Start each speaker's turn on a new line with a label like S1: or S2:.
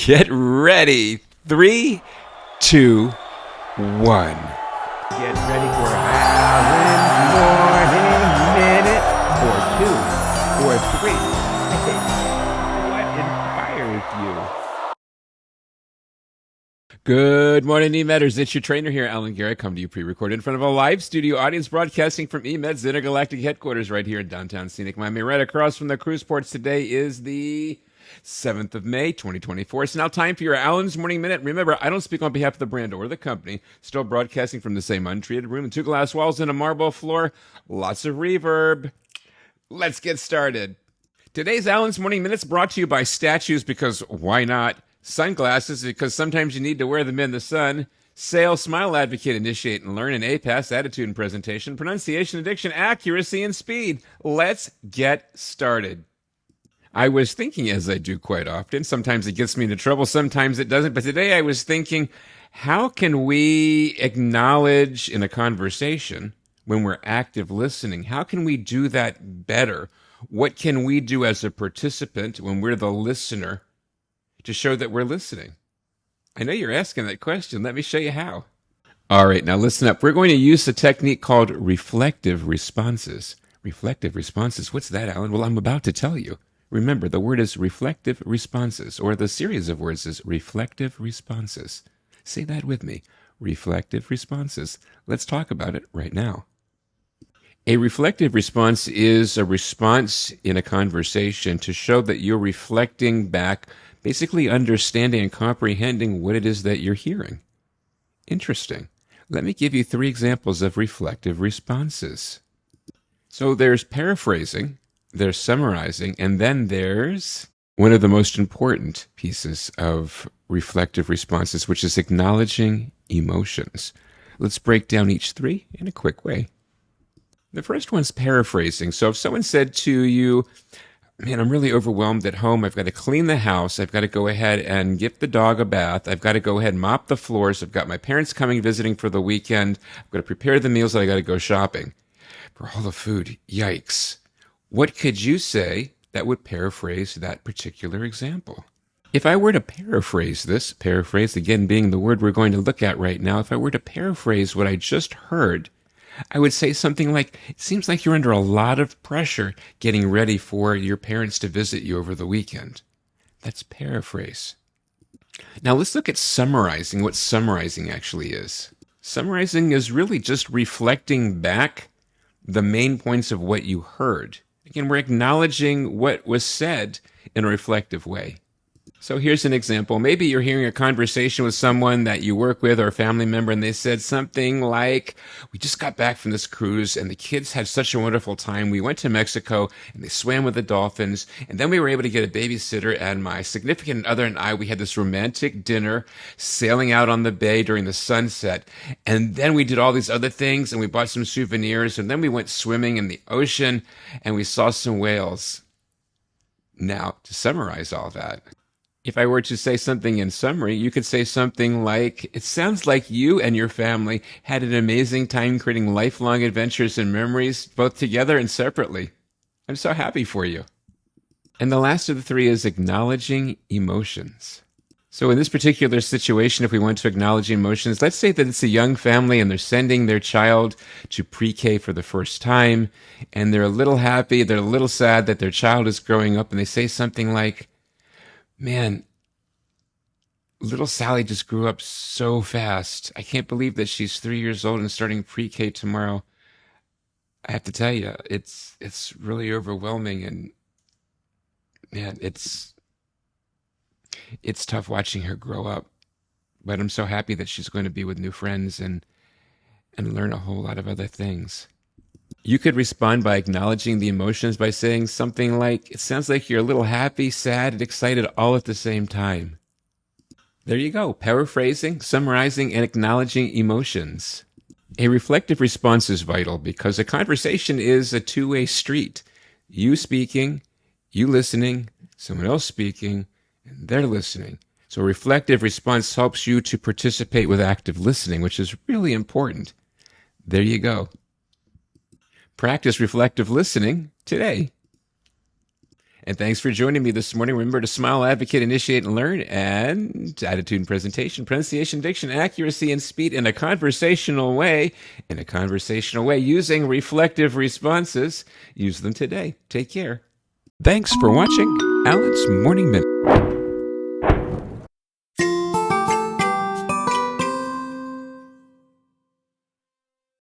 S1: Get ready. 3, 2, 1.
S2: Get ready for Alan's Morning Minute, or 2, or 3. Hey, what inspires you?
S1: Good morning, eMedders. It's your trainer here, Alan Garrett, come to you pre-recorded in front of a live studio audience broadcasting from eMed's intergalactic headquarters right here in downtown scenic Miami, right across from the cruise ports. Today is the 7th of May, 2024. It's now time for your Alan's Morning Minute. Remember, I don't speak on behalf of the brand or the company. Still broadcasting from the same untreated room and 2 glass walls and a marble floor. Lots of reverb. Let's get started. Today's Alan's Morning Minute is brought to you by statues, because why not? Sunglasses, because sometimes you need to wear them in the sun. Sale, smile, advocate, initiate, and learn. And APAS, attitude and presentation, pronunciation, addiction, accuracy, and speed. Let's get started. I was thinking, as I do quite often, sometimes it gets me into trouble, sometimes it doesn't, but today I was thinking, how can we acknowledge in a conversation when we're active listening? How can we do that better? What can we do as a participant when we're the listener to show that we're listening? I know you're asking that question. Let me show you how. All right, now listen up. We're going to use a technique called reflective responses. Reflective responses. What's that, Alan? Well, I'm about to tell you. Remember, the word is reflective responses, or the series of words is reflective responses. Say that with me. Reflective responses. Let's talk about it right now. A reflective response is a response in a conversation to show that you're reflecting back, basically understanding and comprehending what it is that you're hearing. Interesting. Let me give you 3 examples of reflective responses. So there's paraphrasing, there's summarizing, and then there's one of the most important pieces of reflective responses, which is acknowledging emotions. Let's break down each 3 in a quick way. The first one's paraphrasing. So if someone said to you, man, I'm really overwhelmed at home. I've got to clean the house. I've got to go ahead and give the dog a bath. I've got to go ahead and mop the floors. I've got my parents coming visiting for the weekend. I've got to prepare the meals, and I got to go shopping for all the food. Yikes. What could you say that would paraphrase that particular example? If I were to paraphrase this, paraphrase again being the word we're going to look at right now, if I were to paraphrase what I just heard, I would say something like, it seems like you're under a lot of pressure getting ready for your parents to visit you over the weekend. That's paraphrase. Now let's look at summarizing, what summarizing actually is. Summarizing is really just reflecting back the main points of what you heard. Again, we're acknowledging what was said in a reflective way. So here's an example. Maybe you're hearing a conversation with someone that you work with or a family member, and they said something like, we just got back from this cruise and the kids had such a wonderful time. We went to Mexico and they swam with the dolphins, and then we were able to get a babysitter, and my significant other and I, we had this romantic dinner sailing out on the bay during the sunset. And then we did all these other things, and we bought some souvenirs, and then we went swimming in the ocean and we saw some whales. Now, to summarize all that, if I were to say something in summary, you could say something like, it sounds like you and your family had an amazing time creating lifelong adventures and memories, both together and separately. I'm so happy for you. And the last of the 3 is acknowledging emotions. So in this particular situation, if we want to acknowledge emotions, let's say that it's a young family and they're sending their child to pre-K for the first time, and they're a little happy, they're a little sad that their child is growing up, and they say something like, man, little Sally just grew up so fast. I can't believe that she's 3 years old and starting pre-K tomorrow. I have to tell you, it's really overwhelming, and man, it's tough watching her grow up. But I'm so happy that she's going to be with new friends and learn a whole lot of other things. You could respond by acknowledging the emotions by saying something like, it sounds like you're a little happy, sad, and excited all at the same time. There you go, paraphrasing, summarizing, and acknowledging emotions. A reflective response is vital because a conversation is a two-way street. You speaking, you listening, someone else speaking, and they're listening. So a reflective response helps you to participate with active listening, which is really important. There you go. Practice reflective listening today. And thanks for joining me this morning. Remember to smile, advocate, initiate, and learn. And attitude and presentation, pronunciation, diction, accuracy, and speed in a conversational way. In a conversational way, using reflective responses. Use them today. Take care. Thanks for watching Alan's Morning Minute.